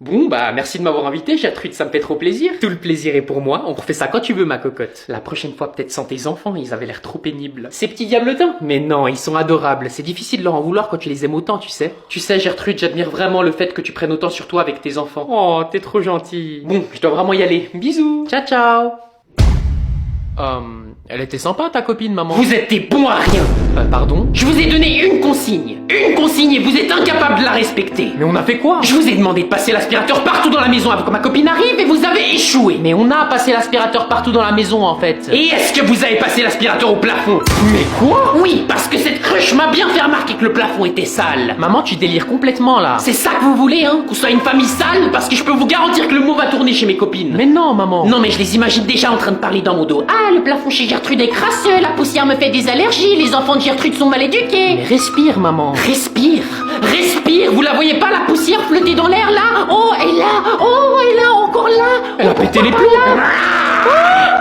Bon, bah, merci de m'avoir invité, Gertrude, ça me fait trop plaisir. Tout le plaisir est pour moi, on refait ça quand tu veux, ma cocotte. La prochaine fois, peut-être sans tes enfants, ils avaient l'air trop pénibles. Ces petits diablotins? Mais non, ils sont adorables, c'est difficile de leur en vouloir quand tu les aimes autant, tu sais. Tu sais, Gertrude, j'admire vraiment le fait que tu prennes autant sur toi avec tes enfants. Oh, t'es trop gentille. Bon, je dois vraiment y aller. Bisous. Ciao, ciao. Elle était sympa ta copine, maman. Vous êtes des bons à rien. Pardon? Je vous ai donné une consigne et vous êtes incapable de la respecter. Mais on a fait quoi? Je vous ai demandé de passer l'aspirateur partout dans la maison avant que ma copine arrive et vous avez échoué. Mais on a passé l'aspirateur partout dans la maison en fait. Et est-ce que vous avez passé l'aspirateur au plafond? Mais quoi? Oui, parce que cette cruche m'a bien fait remarquer que le plafond était sale. Maman, tu délires complètement là. C'est ça que vous voulez, hein? Qu'on soit une famille sale? Parce que je peux vous garantir que le mot va tourner chez mes copines. Mais non, maman. Non, mais je les imagine déjà en train de parler dans mon dos. Ah, le plafond chez Gertrude est crasseux, la poussière me fait des allergies, les enfants de Gertrude sont mal éduqués. Mais respire, maman. Respire. Respire. Vous la voyez pas, la poussière flotter dans l'air là? Oh, et là. Oh, et là, encore là. Elle a pété les plombs.